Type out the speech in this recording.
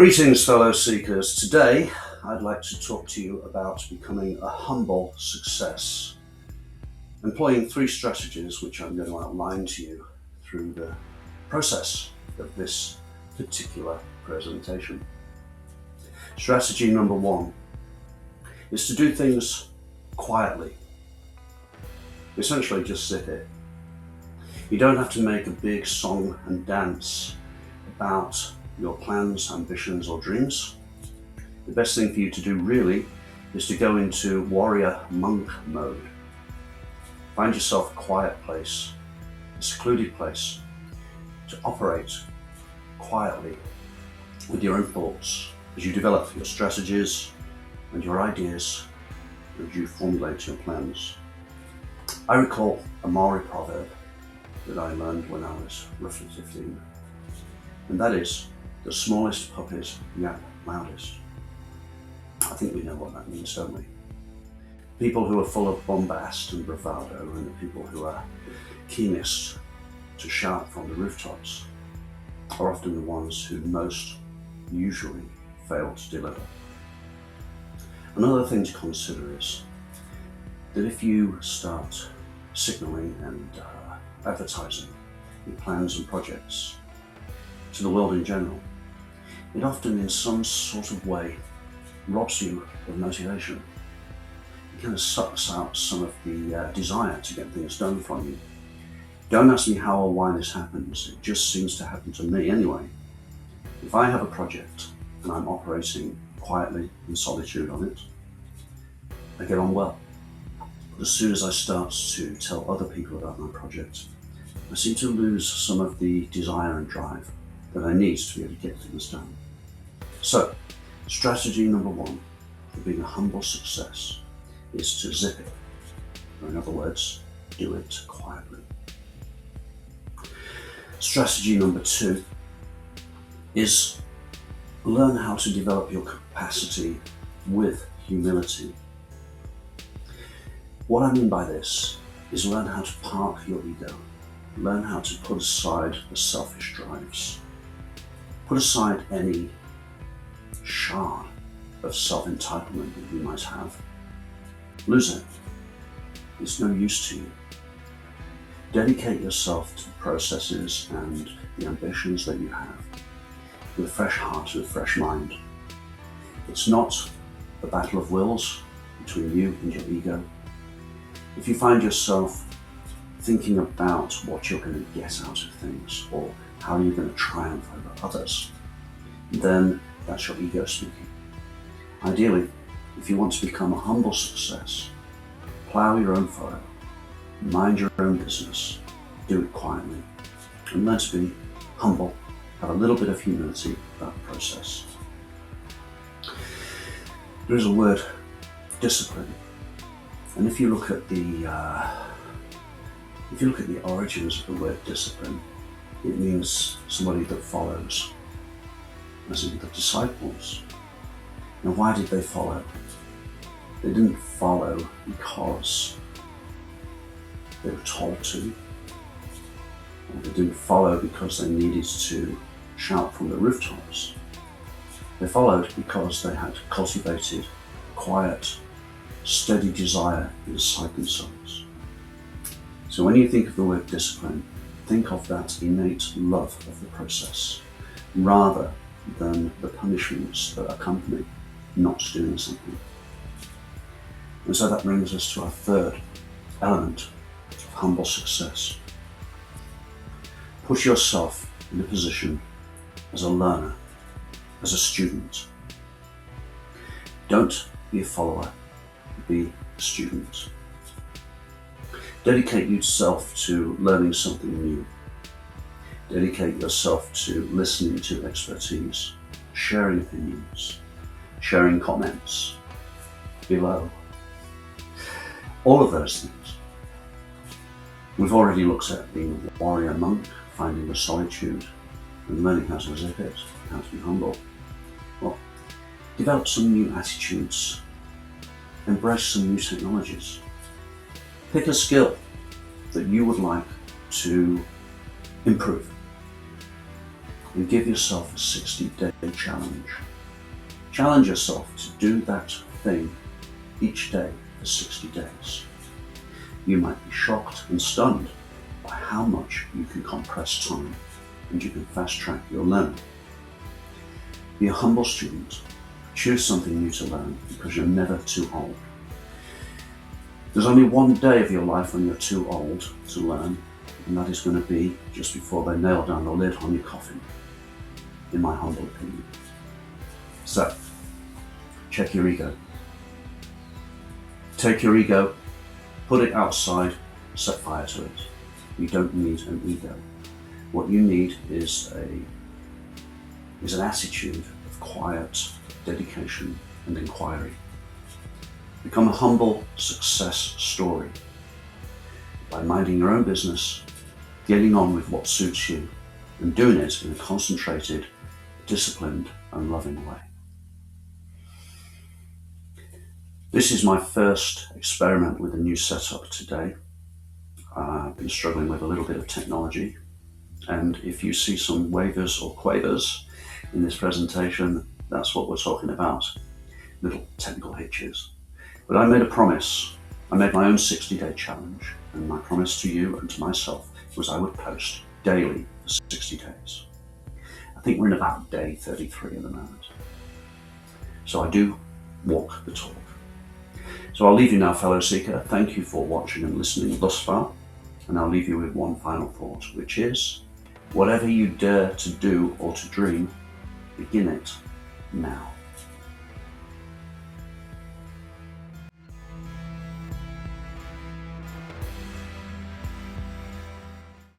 Greetings, fellow seekers. Today, I'd like to talk to you about becoming a humble success, employing 3 strategies which I'm going to outline to you through the process of this particular presentation. Strategy number 1 is to do things quietly. Essentially, just zip it. You don't have to make a big song and dance about your plans, ambitions, or dreams. The best thing for you to do really is to go into warrior monk mode. Find yourself a quiet place, a secluded place, to operate quietly with your own thoughts as you develop your strategies and your ideas and you formulate your plans. I recall a Maori proverb that I learned when I was roughly 15, and that is, the smallest puppies yap loudest. I think we know what that means, don't we? People who are full of bombast and bravado and the people who are keenest to shout from the rooftops are often the ones who most usually fail to deliver. Another thing to consider is that if you start signaling and advertising your plans and projects to the world in general, it often in some sort of way robs you of motivation. It kind of sucks out some of the desire to get things done from you. Don't ask me how or why this happens, it just seems to happen to me anyway. If I have a project and I'm operating quietly in solitude on it, I get on well. But as soon as I start to tell other people about my project, I seem to lose some of the desire and drive that I need to be able to get things done. So, strategy number 1 for being a humble success is to zip it, or in other words, do it quietly. Strategy number 2 is learn how to develop your capacity with humility. What I mean by this is learn how to park your ego, learn how to put aside the selfish drives, put aside any shard of self-entitlement that you might have. Lose it. It's no use to you. Dedicate yourself to the processes and the ambitions that you have with a fresh heart and a fresh mind. It's not a battle of wills between you and your ego. If you find yourself thinking about what you're going to get out of things or how you're going to triumph over others, then that's your ego speaking. Ideally, if you want to become a humble success, plough your own furrow, mind your own business, do it quietly, and learn to be humble, have a little bit of humility about the process. There is a word, discipline, and if you look at the origins of the word discipline, it means somebody that follows, as in the disciples. Now, why did they follow? They didn't follow because they were told to, or they didn't follow because they needed to shout from the rooftops. They followed because they had cultivated a quiet, steady desire inside themselves. So when you think of the word discipline, think of that innate love of the process, rather than the punishments that accompany not doing something. And so that brings us to our third element of humble success. Put yourself in a position as a learner, as a student. Don't be a follower, be a student. Dedicate yourself to learning something new. Dedicate yourself to listening to expertise, sharing opinions, sharing comments below. All of those things. We've already looked at being a warrior monk, finding the solitude, and learning how to zip it, how to be humble. Well, develop some new attitudes, embrace some new technologies. Pick a skill that you would like to improve. and give yourself a 60-day challenge. Challenge yourself to do that thing each day for 60 days. You might be shocked and stunned by how much you can compress time and you can fast track your learning. Be a humble student. Choose something new to learn because you're never too old. There's only one day of your life when you're too old to learn, and that is going to be just before they nail down the lid on your coffin, in my humble opinion. So, check your ego. Take your ego, put it outside, set fire to it. You don't need an ego. What you need is an attitude of quiet dedication and inquiry. Become a humble success story by minding your own business, getting on with what suits you, and doing it in a concentrated, disciplined, and loving way. This is my first experiment with a new setup today. I've been struggling with a little bit of technology, and if you see some wavers or quavers in this presentation, that's what we're talking about, little technical hitches. But I made a promise. I made my own 60-day challenge, and my promise to you and to myself was I would post daily for 60 days. I think we're in about day 33 at the moment. So I do walk the talk. So I'll leave you now, fellow seeker. Thank you for watching and listening thus far. And I'll leave you with one final thought, which is, whatever you dare to do or to dream, begin it now.